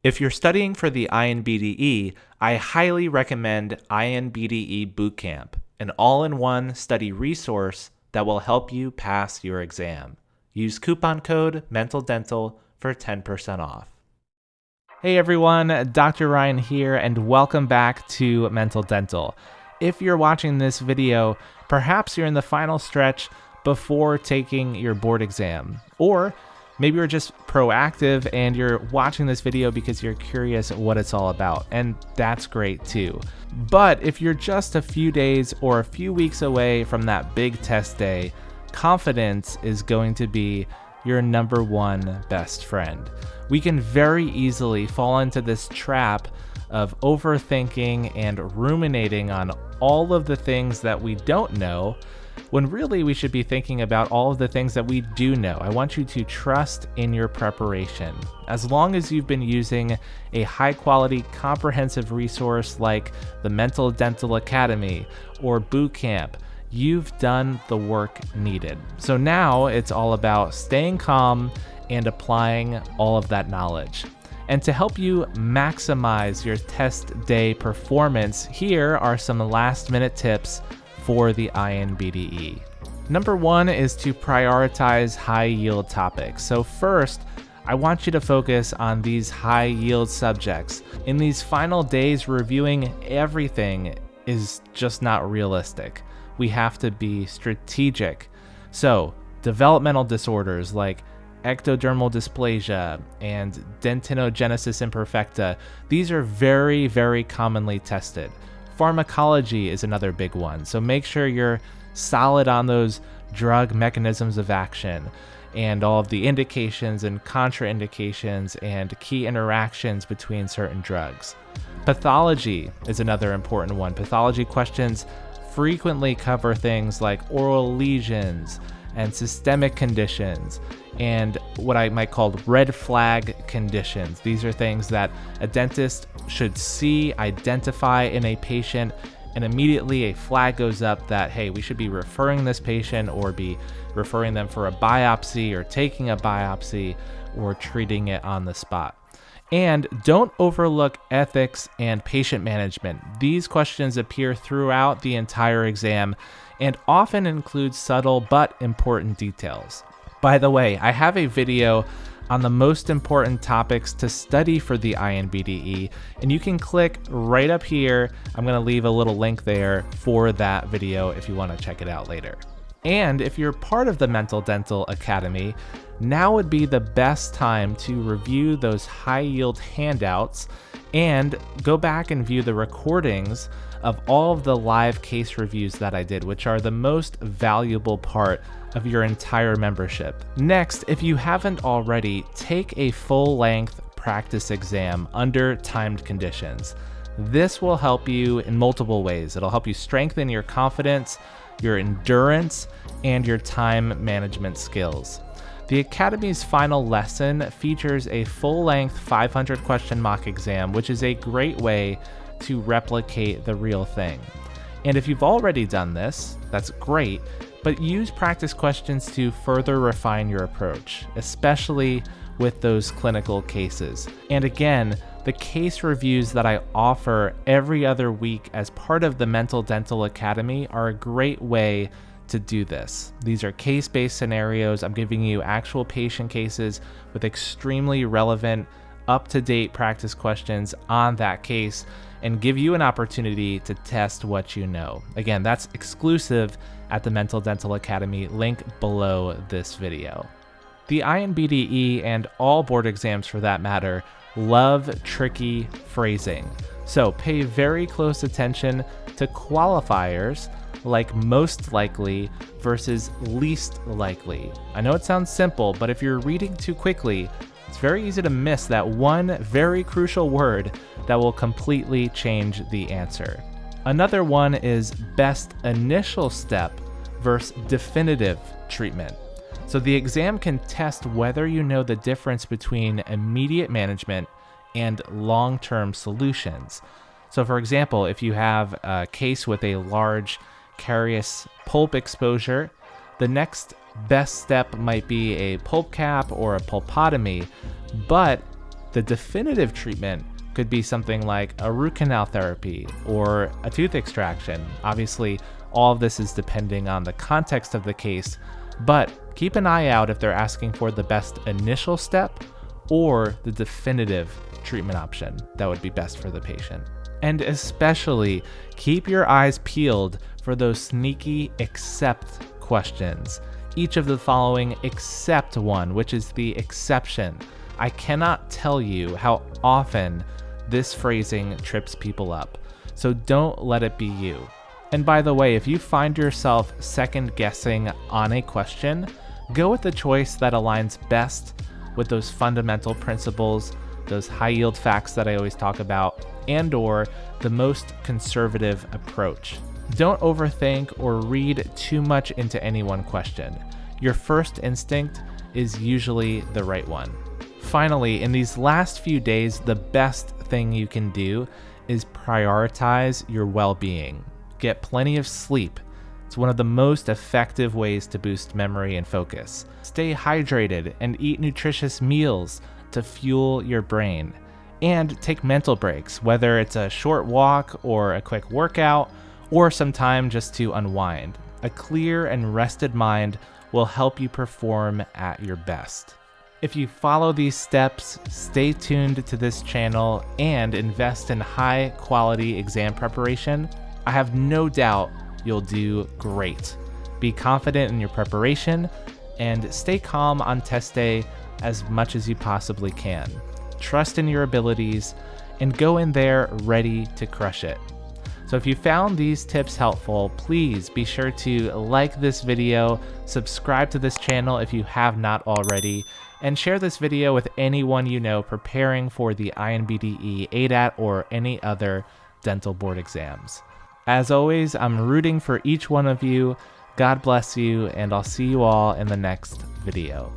If you're studying for the INBDE, I highly recommend INBDE Bootcamp, an all-in-one study resource that will help you pass your exam. Use coupon code MENTALDENTAL for 10% off. Hey everyone, Dr. Ryan here, and welcome back to Mental Dental. If you're watching this video, perhaps you're in the final stretch before taking your board exam, or maybe you're just proactive and you're watching this video because you're curious what it's all about, and that's great too. But if you're just a few days or a few weeks away from that big test day, confidence is going to be your number one best friend. We can very easily fall into this trap of overthinking and ruminating on all of the things that we don't know, when really we should be thinking about all of the things that we do know. I want you to trust in your preparation. As long as you've been using a high quality comprehensive resource like the Mental Dental Academy or Bootcamp, you've done the work needed. So now it's all about staying calm and applying all of that knowledge. And to help you maximize your test day performance, here are some last minute tips for the INBDE. Number one is to prioritize high yield topics. So first, I want you to focus on these high yield subjects. In these final days, reviewing everything is just not realistic. We have to be strategic. So developmental disorders like ectodermal dysplasia and dentinogenesis imperfecta, these are very, very commonly tested. Pharmacology is another big one, so make sure you're solid on those drug mechanisms of action and all of the indications and contraindications and key interactions between certain drugs. Pathology is another important one. Pathology questions frequently cover things like oral lesions and systemic conditions and what I might call red flag conditions. These are things that a dentist should see, identify in a patient, and immediately a flag goes up that, hey, we should be referring this patient or be referring them for a biopsy or taking a biopsy or treating it on the spot. And don't overlook ethics and patient management. These questions appear throughout the entire exam and often include subtle but important details. By the way, I have a video on the most important topics to study for the INBDE, and you can click right up here. I'm going to leave a little link there for that video if you want to check it out later. And if you're part of the Mental Dental Academy, now would be the best time to review those high yield handouts and go back and view the recordings of all of the live case reviews that I did, which are the most valuable part of your entire membership. Next, if you haven't already, take a full-length practice exam under timed conditions. This will help you in multiple ways. It'll help you strengthen your confidence, your endurance, and your time management skills. The Academy's final lesson features a full-length 500-question mock exam, which is a great way to replicate the real thing. And if you've already done this, that's great, but use practice questions to further refine your approach, especially with those clinical cases. And again, the case reviews that I offer every other week as part of the Mental Dental Academy are a great way to do this. These are case-based scenarios. I'm giving you actual patient cases with extremely relevant, up-to-date practice questions on that case and give you an opportunity to test what you know. Again, that's exclusive at the Mental Dental Academy, link below this video. The INBDE and all board exams for that matter love tricky phrasing. So pay very close attention to qualifiers like most likely versus least likely. I know it sounds simple, but if you're reading too quickly, it's very easy to miss that one very crucial word that will completely change the answer. Another one is best initial step versus definitive treatment. So the exam can test whether you know the difference between immediate management and long-term solutions. So for example, if you have a case with a large carious pulp exposure, the next best step might be a pulp cap or a pulpotomy, but The definitive treatment could be something like a root canal therapy or a tooth extraction. Obviously, all of this is depending on the context of the case, but keep an eye out if they're asking for the best initial step or the definitive treatment option that would be best for the patient. And especially keep your eyes peeled for those sneaky except questions. Each of the following except one, which is the exception. I cannot tell you how often this phrasing trips people up, so don't let it be you. And by the way, if you find yourself second guessing on a question, go with the choice that aligns best with those fundamental principles, those high yield facts that I always talk about, and or the most conservative approach. Don't overthink or read too much into any one question. Your first instinct is usually the right one. Finally, in these last few days, the best thing you can do is prioritize your well-being. Get plenty of sleep. It's one of the most effective ways to boost memory and focus. Stay hydrated and eat nutritious meals to fuel your brain. And take mental breaks, whether it's a short walk or a quick workout, or some time just to unwind. A clear and rested mind will help you perform at your best. If you follow these steps, stay tuned to this channel, and invest in high quality exam preparation, I have no doubt you'll do great. Be confident in your preparation and stay calm on test day as much as you possibly can. Trust in your abilities and go in there ready to crush it. So if you found these tips helpful, please be sure to like this video, subscribe to this channel if you have not already, and share this video with anyone you know preparing for the INBDE, ADAT, or any other dental board exams. As always, I'm rooting for each one of you. God bless you, and I'll see you all in the next video.